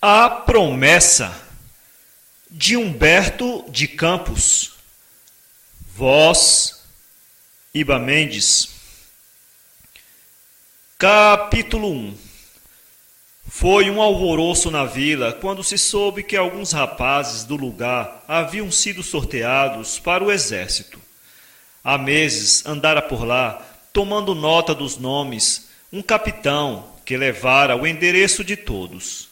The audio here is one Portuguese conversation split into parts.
A promessa de Humberto de Campos. Voz Iba Mendes. Capítulo 1. Foi um alvoroço na vila quando se soube que alguns rapazes do lugar haviam sido sorteados para o exército. Há meses andara por lá, tomando nota dos nomes, um capitão que levara o endereço de todos.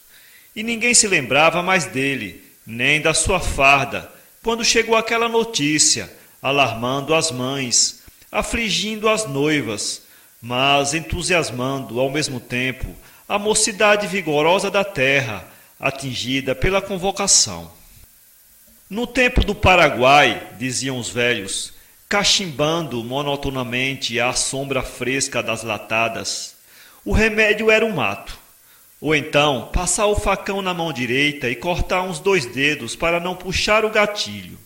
E ninguém se lembrava mais dele, nem da sua farda, quando chegou aquela notícia, alarmando as mães, afligindo as noivas, mas entusiasmando ao mesmo tempo a mocidade vigorosa da terra, atingida pela convocação. No tempo do Paraguai, diziam os velhos, cachimbando monotonamente à sombra fresca das latadas, o remédio era o mato. Ou então, passar o facão na mão direita e cortar uns 2 dedos para não puxar o gatilho.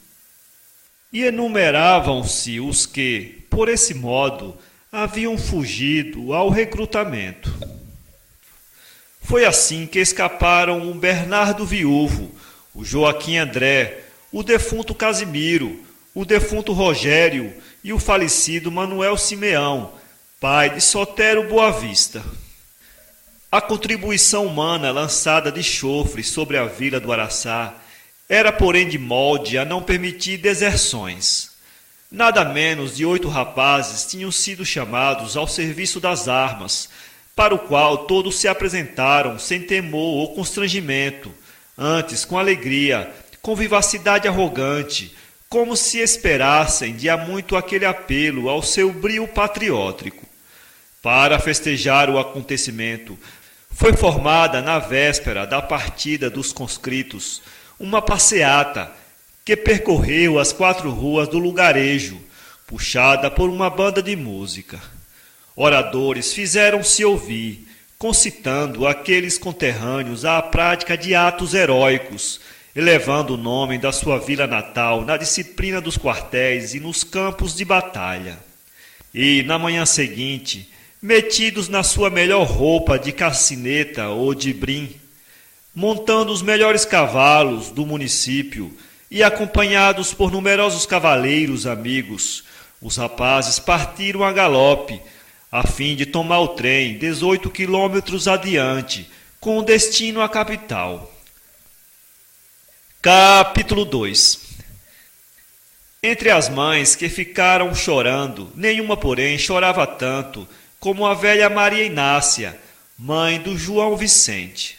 E enumeravam-se os que, por esse modo, haviam fugido ao recrutamento. Foi assim que escaparam o Bernardo Viúvo, o Joaquim André, o defunto Casimiro, o defunto Rogério e o falecido Manuel Simeão, pai de Sotero Boa Vista. A contribuição humana lançada de chofre sobre a vila do Araçá era, porém, de molde a não permitir deserções. Nada menos de 8 rapazes tinham sido chamados ao serviço das armas, para o qual todos se apresentaram sem temor ou constrangimento, antes com alegria, com vivacidade arrogante, como se esperassem de há muito aquele apelo ao seu brio patriótico. Para festejar o acontecimento, foi formada na véspera da partida dos conscritos uma passeata que percorreu as 4 ruas do lugarejo, puxada por uma banda de música. Oradores fizeram-se ouvir, concitando aqueles conterrâneos à prática de atos heróicos, elevando o nome da sua vila natal na disciplina dos quartéis e nos campos de batalha. E, na manhã seguinte, metidos na sua melhor roupa de cassineta ou de brim, montando os melhores cavalos do município e acompanhados por numerosos cavaleiros amigos, os rapazes partiram a galope, a fim de tomar o trem 18 quilômetros adiante, com destino à capital. Capítulo 2. Entre as mães que ficaram chorando, nenhuma, porém, chorava tanto como a velha Maria Inácia, mãe do João Vicente.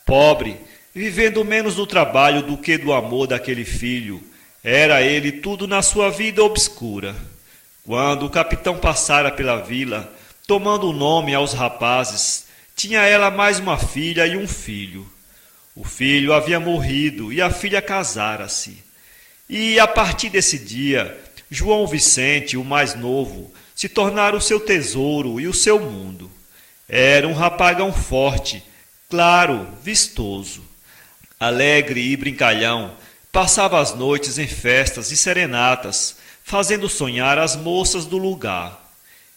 Pobre, vivendo menos do trabalho do que do amor daquele filho, era ele tudo na sua vida obscura. Quando o capitão passara pela vila, tomando o nome aos rapazes, tinha ela mais uma filha e um filho. O filho havia morrido e a filha casara-se. E, a partir desse dia, João Vicente, o mais novo, se tornara o seu tesouro e o seu mundo. Era um rapagão forte, claro, vistoso. Alegre e brincalhão, passava as noites em festas e serenatas, fazendo sonhar as moças do lugar.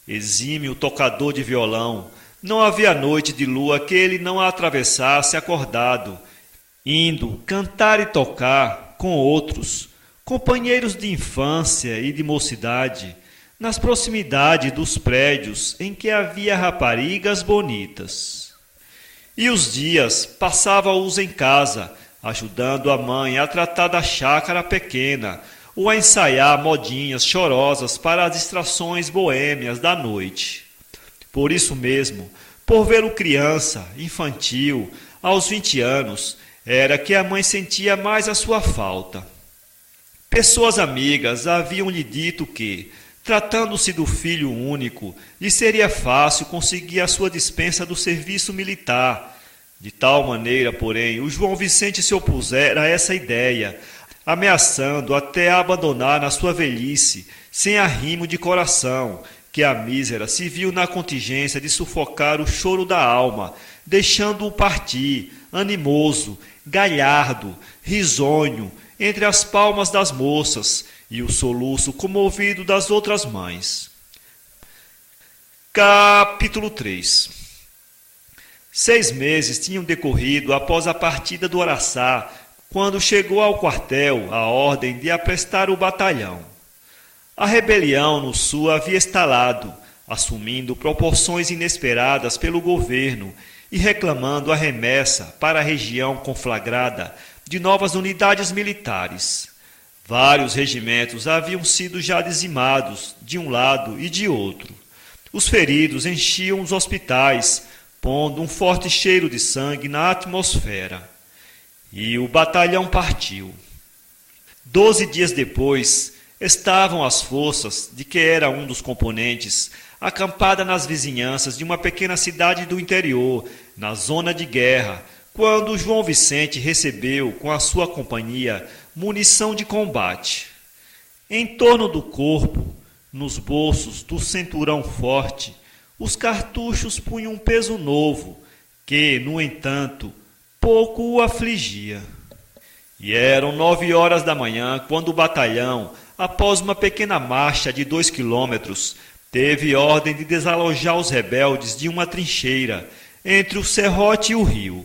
Exímio tocador de violão, não havia noite de lua que ele não a atravessasse acordado, indo cantar e tocar com outros, companheiros de infância e de mocidade, nas proximidades dos prédios em que havia raparigas bonitas. E os dias passava-os em casa, ajudando a mãe a tratar da chácara pequena, ou a ensaiar modinhas chorosas para as distrações boêmias da noite. Por isso mesmo, por vê-lo criança, infantil, aos 20 anos, era que a mãe sentia mais a sua falta. Pessoas amigas haviam-lhe dito que, tratando-se do filho único, lhe seria fácil conseguir a sua dispensa do serviço militar. De tal maneira, porém, o João Vicente se opusera a essa ideia, ameaçando até a abandonar na sua velhice, sem arrimo de coração, que a mísera se viu na contingência de sufocar o choro da alma, deixando-o partir, animoso, galhardo, risonho, entre as palmas das moças e o soluço comovido das outras mães. Capítulo 3. 6 meses tinham decorrido após a partida do Araçá, quando chegou ao quartel a ordem de aprestar o batalhão. A rebelião no sul havia estalado, assumindo proporções inesperadas pelo governo e reclamando a remessa para a região conflagrada de novas unidades militares. Vários regimentos haviam sido já dizimados de um lado e de outro. Os feridos enchiam os hospitais, pondo um forte cheiro de sangue na atmosfera. E o batalhão partiu. 12 dias depois, estavam as forças, de que era um dos componentes, acampada nas vizinhanças de uma pequena cidade do interior, na zona de guerra, quando João Vicente recebeu, com a sua companhia, munição de combate. Em torno do corpo, nos bolsos do cinturão forte, os cartuchos punham um peso novo, que, no entanto, pouco o afligia. E eram 9 horas da manhã, quando o batalhão, após uma pequena marcha de 2 quilômetros, teve ordem de desalojar os rebeldes de uma trincheira entre o serrote e o rio.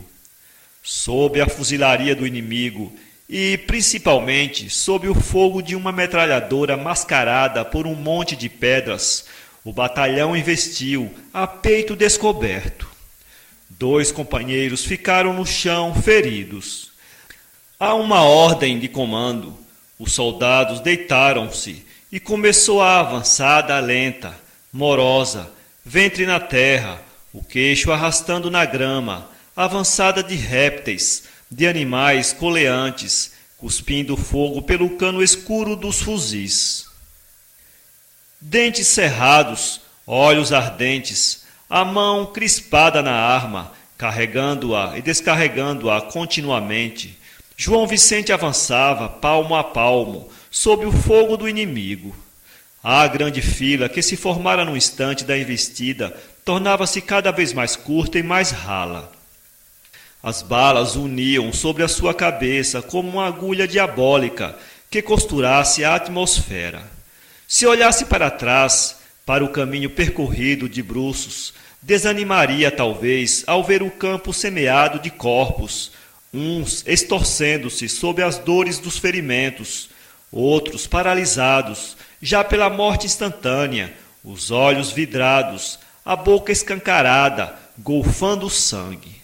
Sob a fuzilaria do inimigo e, principalmente, sob o fogo de uma metralhadora mascarada por um monte de pedras, o batalhão investiu a peito descoberto. 2 companheiros ficaram no chão feridos. A uma ordem de comando, os soldados deitaram-se e começou a avançada lenta, morosa, ventre na terra, o queixo arrastando na grama, avançada de répteis, de animais coleantes, cuspindo fogo pelo cano escuro dos fuzis. Dentes cerrados, olhos ardentes, a mão crispada na arma, carregando-a e descarregando-a continuamente, João Vicente avançava palmo a palmo, sob o fogo do inimigo. A grande fila que se formara no instante da investida tornava-se cada vez mais curta e mais rala. As balas uniam sobre a sua cabeça como uma agulha diabólica que costurasse a atmosfera. Se olhasse para trás, para o caminho percorrido de bruços, desanimaria talvez ao ver o campo semeado de corpos, uns estorcendo-se sob as dores dos ferimentos, outros paralisados, já pela morte instantânea, os olhos vidrados, a boca escancarada, golfando sangue.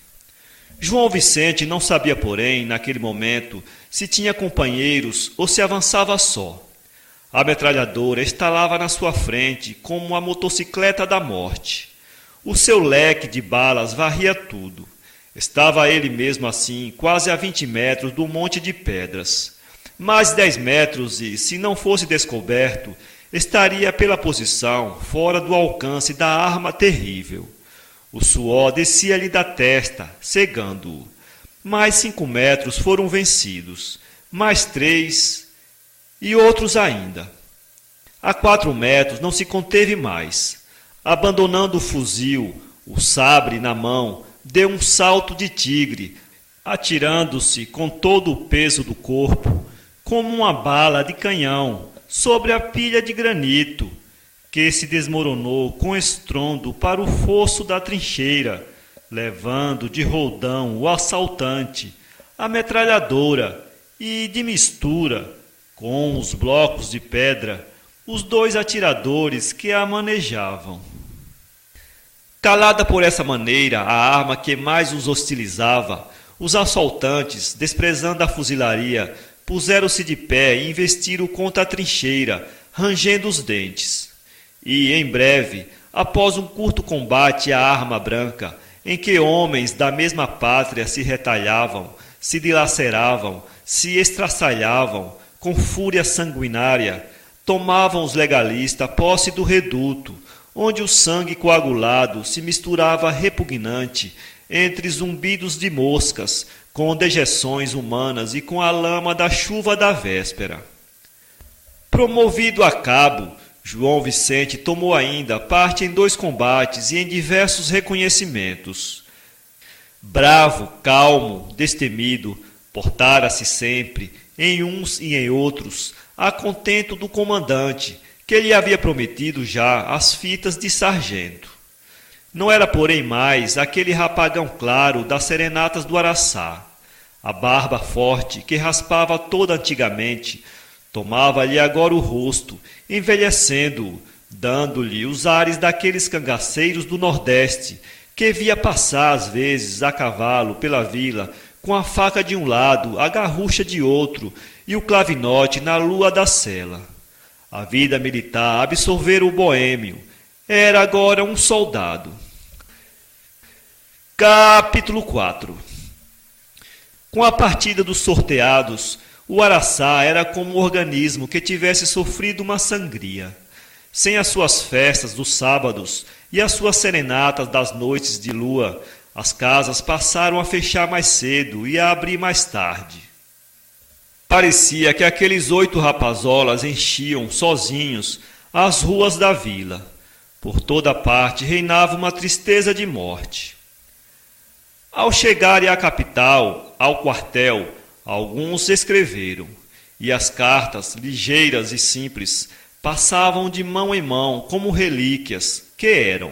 João Vicente não sabia, porém, naquele momento, se tinha companheiros ou se avançava só. A metralhadora estalava na sua frente como a motocicleta da morte. O seu leque de balas varria tudo. Estava ele mesmo assim, quase a 20 metros do monte de pedras. Mais 10 metros e, se não fosse descoberto, estaria pela posição, fora do alcance da arma terrível. O suor descia-lhe da testa, cegando-o. Mais 5 metros foram vencidos, mais 3 e outros ainda. A 4 metros não se conteve mais. Abandonando o fuzil, o sabre na mão, deu um salto de tigre, atirando-se com todo o peso do corpo, como uma bala de canhão, sobre a pilha de granito, que se desmoronou com estrondo para o fosso da trincheira, levando de roldão o assaltante, a metralhadora e, de mistura, com os blocos de pedra, os 2 atiradores que a manejavam. Calada por essa maneira a arma que mais os hostilizava, os assaltantes, desprezando a fuzilaria, puseram-se de pé e investiram contra a trincheira, rangendo os dentes. E, em breve, após um curto combate à arma branca, em que homens da mesma pátria se retalhavam, se dilaceravam, se estraçalhavam, com fúria sanguinária, tomavam os legalistas posse do reduto, onde o sangue coagulado se misturava repugnante entre zumbidos de moscas, com dejeções humanas e com a lama da chuva da véspera. Promovido a cabo, João Vicente tomou ainda parte em 2 combates e em diversos reconhecimentos. Bravo, calmo, destemido, portara-se sempre, em uns e em outros, a contento do comandante, que lhe havia prometido já as fitas de sargento. Não era, porém, mais aquele rapagão claro das serenatas do Araçá. A barba forte, que raspava toda antigamente, tomava-lhe agora o rosto, envelhecendo-o, dando-lhe os ares daqueles cangaceiros do Nordeste, que via passar às vezes a cavalo pela vila, com a faca de um lado, a garrucha de outro e o clavinote na lua da sela. A vida militar absorvera o boêmio. Era agora um soldado. Capítulo 4. Com a partida dos sorteados, o Araçá era como um organismo que tivesse sofrido uma sangria. Sem as suas festas dos sábados e as suas serenatas das noites de lua, as casas passaram a fechar mais cedo e a abrir mais tarde. Parecia que aqueles 8 rapazolas enchiam, sozinhos, as ruas da vila. Por toda parte reinava uma tristeza de morte. Ao chegarem à capital, ao quartel, alguns escreveram, e as cartas, ligeiras e simples, passavam de mão em mão como relíquias, que eram.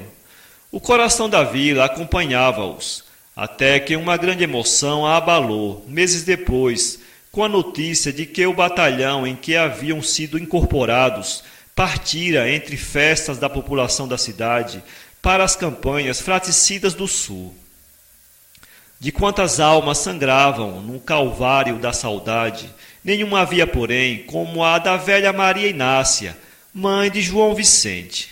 O coração da vila acompanhava-os, até que uma grande emoção a abalou, meses depois, com a notícia de que o batalhão em que haviam sido incorporados partira entre festas da população da cidade para as campanhas fratricidas do sul. De quantas almas sangravam no calvário da saudade, nenhuma havia, porém, como a da velha Maria Inácia, mãe de João Vicente.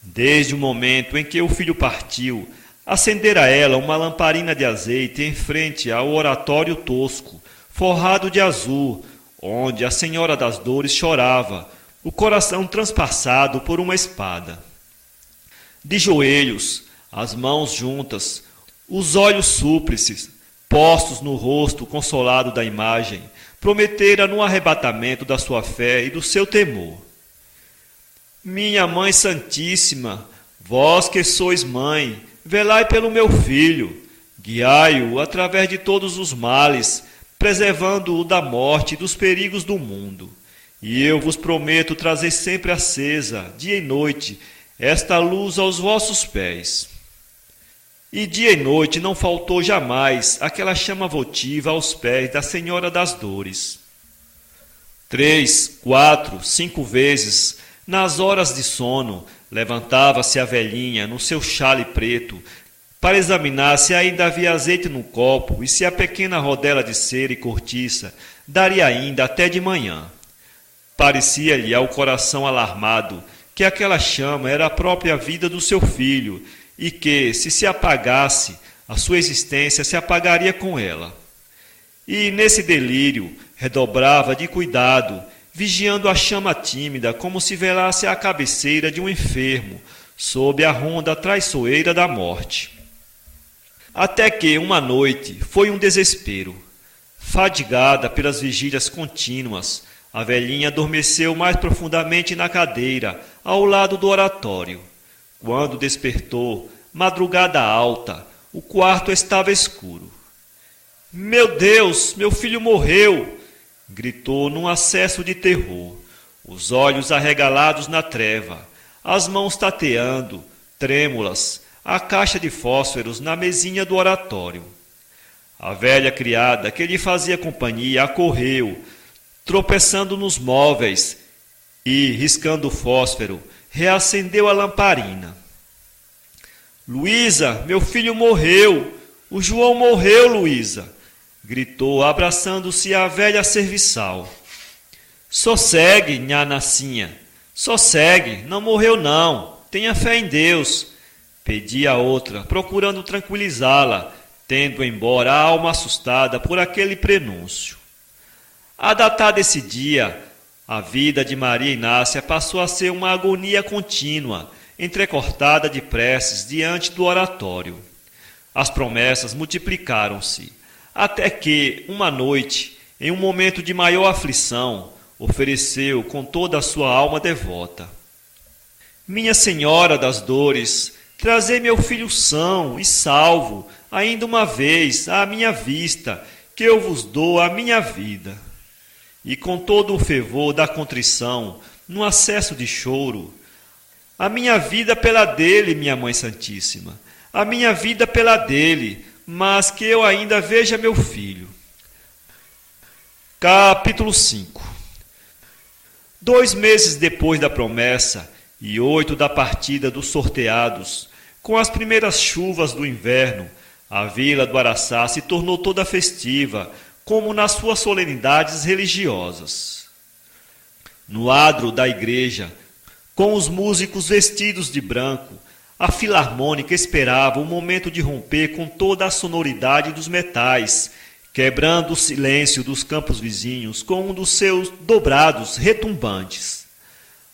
Desde o momento em que o filho partiu, acendera ela uma lamparina de azeite em frente ao oratório tosco, forrado de azul, onde a Senhora das Dores chorava, o coração transpassado por uma espada. De joelhos, as mãos juntas, os olhos súplices, postos no rosto consolado da imagem, prometera no arrebatamento da sua fé e do seu temor. Minha Mãe Santíssima, vós que sois mãe, velai pelo meu filho, guiai-o através de todos os males, preservando-o da morte e dos perigos do mundo. E eu vos prometo trazer sempre acesa, dia e noite, esta luz aos vossos pés. E dia e noite não faltou jamais aquela chama votiva aos pés da Senhora das Dores. 3, 4, 5 vezes, nas horas de sono, levantava-se a velhinha no seu xale preto para examinar se ainda havia azeite no copo e se a pequena rodela de cera e cortiça daria ainda até de manhã. Parecia-lhe ao coração alarmado que aquela chama era a própria vida do seu filho e que, se apagasse, a sua existência se apagaria com ela. E, nesse delírio, redobrava de cuidado, vigiando a chama tímida como se velasse a cabeceira de um enfermo, sob a ronda traiçoeira da morte. Até que, uma noite, foi um desespero. Fadigada pelas vigílias contínuas, a velhinha adormeceu mais profundamente na cadeira, ao lado do oratório. Quando despertou, madrugada alta, o quarto estava escuro. Meu Deus, meu filho morreu! Gritou num acesso de terror, os olhos arregalados na treva, as mãos tateando, trêmulas, a caixa de fósforos na mesinha do oratório. A velha criada que lhe fazia companhia acorreu, tropeçando nos móveis e, riscando o fósforo, reacendeu a lamparina. Luísa, meu filho morreu! O João morreu, Luísa! Gritou, abraçando-se à velha serviçal. Sossegue, nhá Nassinha, sossegue, não morreu não, tenha fé em Deus, pedia a outra, procurando tranquilizá-la, tendo embora a alma assustada por aquele prenúncio. A datar desse dia, a vida de Maria Inácia passou a ser uma agonia contínua, entrecortada de preces diante do oratório. As promessas multiplicaram-se, até que, uma noite, em um momento de maior aflição, ofereceu com toda a sua alma devota. Minha Senhora das Dores, trazei meu filho são e salvo, ainda uma vez, à minha vista, que eu vos dou a minha vida. E com todo o fervor da contrição, num acesso de choro, A minha vida pela dele, minha Mãe Santíssima. A minha vida pela dele, mas que eu ainda veja meu filho. Capítulo 5. 2 meses depois da promessa e 8 da partida dos sorteados, com as primeiras chuvas do inverno, a vila do Araçá se tornou toda festiva, como nas suas solenidades religiosas. No adro da igreja, com os músicos vestidos de branco, a filarmônica esperava o momento de romper com toda a sonoridade dos metais, quebrando o silêncio dos campos vizinhos com um dos seus dobrados retumbantes.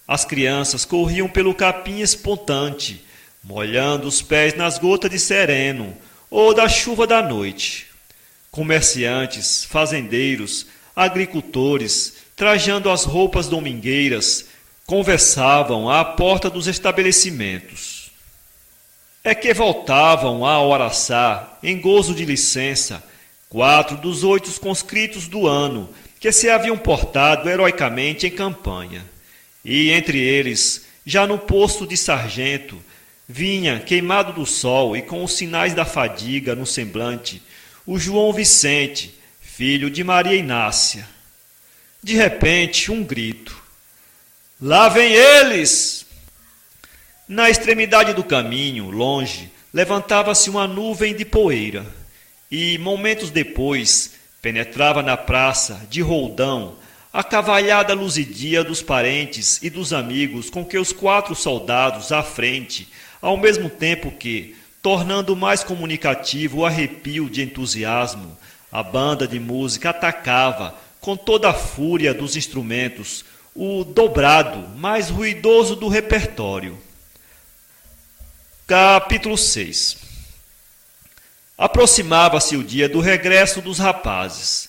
As crianças corriam pelo capim espontante, molhando os pés nas gotas de sereno ou da chuva da noite. Comerciantes, fazendeiros, agricultores, trajando as roupas domingueiras, conversavam à porta dos estabelecimentos. É que voltavam ao Araçá, em gozo de licença, 4 dos 8 conscritos do ano, que se haviam portado heroicamente em campanha. E entre eles, já no posto de sargento, vinha, queimado do sol e com os sinais da fadiga no semblante, o João Vicente, filho de Maria Inácia. De repente, um grito. Lá vem eles! Na extremidade do caminho, longe, levantava-se uma nuvem de poeira e, momentos depois, penetrava na praça, de roldão, a cavalhada luzidia dos parentes e dos amigos com que os 4 soldados à frente, ao mesmo tempo que, tornando mais comunicativo o arrepio de entusiasmo, a banda de música atacava, com toda a fúria dos instrumentos, o dobrado mais ruidoso do repertório. Capítulo 6. Aproximava-se o dia do regresso dos rapazes.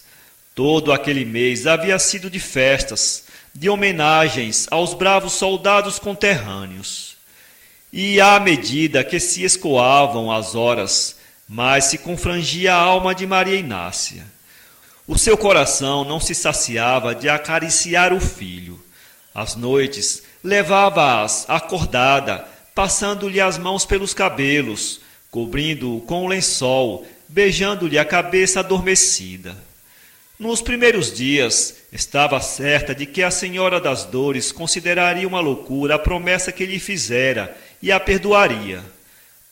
Todo aquele mês havia sido de festas, de homenagens aos bravos soldados conterrâneos. E à medida que se escoavam as horas, mais se confrangia a alma de Maria Inácia. O seu coração não se saciava de acariciar o filho. Às noites, levava-as acordada, passando-lhe as mãos pelos cabelos, cobrindo-o com o lençol, beijando-lhe a cabeça adormecida. Nos primeiros dias, estava certa de que a Senhora das Dores consideraria uma loucura a promessa que lhe fizera e a perdoaria.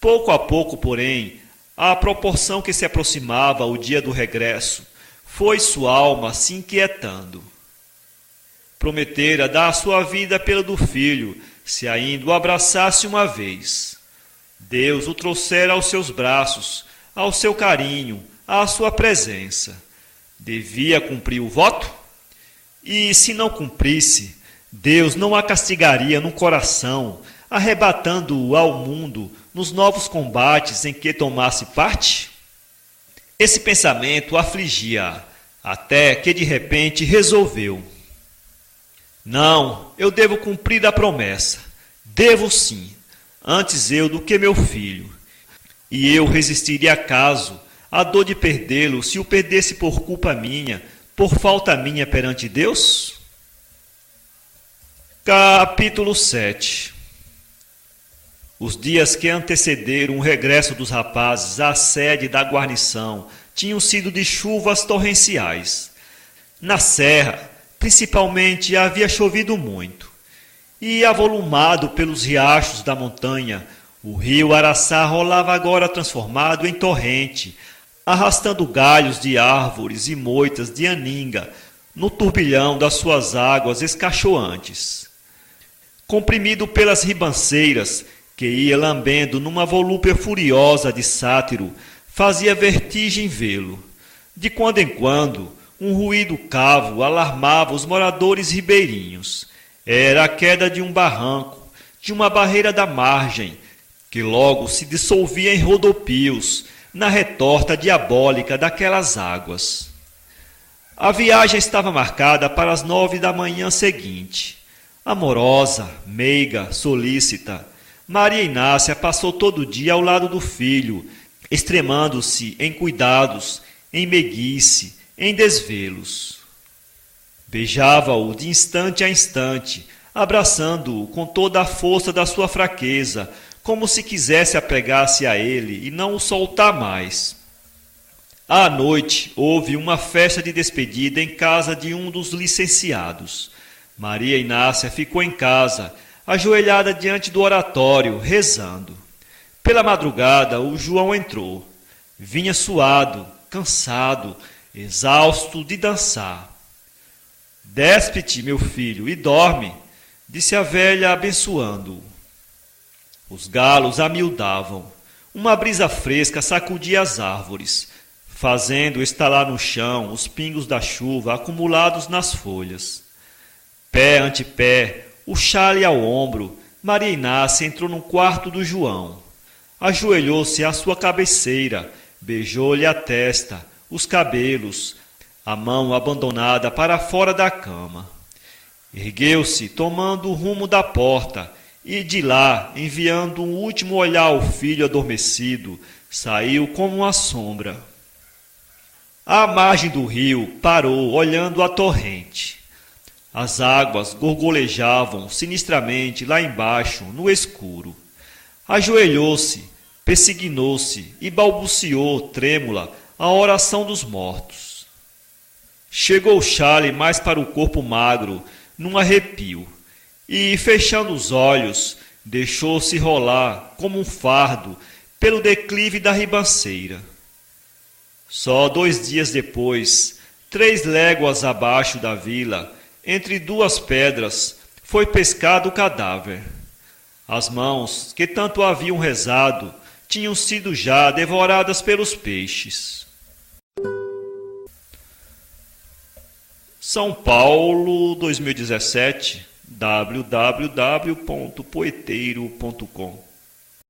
Pouco a pouco, porém, à proporção que se aproximava o dia do regresso, foi sua alma se inquietando. Prometera dar a sua vida pela do filho, se ainda o abraçasse uma vez. Deus o trouxera aos seus braços, ao seu carinho, à sua presença. Devia cumprir o voto? E se não cumprisse, Deus não a castigaria no coração, arrebatando-o ao mundo nos novos combates em que tomasse parte? Esse pensamento afligia-a, até que de repente resolveu. Não, eu devo cumprir a promessa. Devo sim, antes eu do que meu filho. E eu resistiria acaso à dor de perdê-lo se o perdesse por culpa minha, por falta minha perante Deus? Capítulo 7. Os dias que antecederam o regresso dos rapazes à sede da guarnição tinham sido de chuvas torrenciais. Na serra, principalmente, havia chovido muito, e avolumado pelos riachos da montanha, o rio Araçá rolava agora transformado em torrente, arrastando galhos de árvores e moitas de aninga no turbilhão das suas águas escachoantes. Comprimido pelas ribanceiras, que ia lambendo numa volúpia furiosa de sátiro, fazia vertigem vê-lo. De quando em quando, um ruído cavo alarmava os moradores ribeirinhos. Era a queda de um barranco, de uma barreira da margem, que logo se dissolvia em rodopios, na retorta diabólica daquelas águas. A viagem estava marcada para as 9 da manhã seguinte. Amorosa, meiga, solícita, Maria Inácia passou todo o dia ao lado do filho, extremando-se em cuidados, em meiguice, em desvelos. Beijava-o de instante a instante, abraçando-o com toda a força da sua fraqueza, como se quisesse apegar-se a ele e não o soltar mais. À noite, houve uma festa de despedida em casa de um dos licenciados. Maria Inácia ficou em casa, ajoelhada diante do oratório, rezando. Pela madrugada, o João entrou. Vinha suado, cansado, exausto de dançar. Despe-te, meu filho, e dorme, disse a velha, abençoando-o. Os galos amiudavam. Uma brisa fresca sacudia as árvores, fazendo estalar no chão os pingos da chuva acumulados nas folhas. Pé ante pé, o xale ao ombro, Maria Inácia entrou no quarto do João. Ajoelhou-se à sua cabeceira, beijou-lhe a testa, os cabelos, a mão abandonada para fora da cama. Ergueu-se, tomando o rumo da porta, e de lá, enviando um último olhar ao filho adormecido, saiu como uma sombra. À margem do rio, parou, olhando a torrente. As águas gorgolejavam sinistramente lá embaixo, no escuro. Ajoelhou-se, persignou-se e balbuciou, trêmula, a oração dos mortos. Chegou o xale mais para o corpo magro, num arrepio, e, fechando os olhos, deixou-se rolar, como um fardo, pelo declive da ribanceira. Só 2 dias depois, 3 léguas abaixo da vila, entre 2 pedras, foi pescado o cadáver. As mãos, que tanto haviam rezado, tinham sido já devoradas pelos peixes. São Paulo, 2017, www.poeteiro.com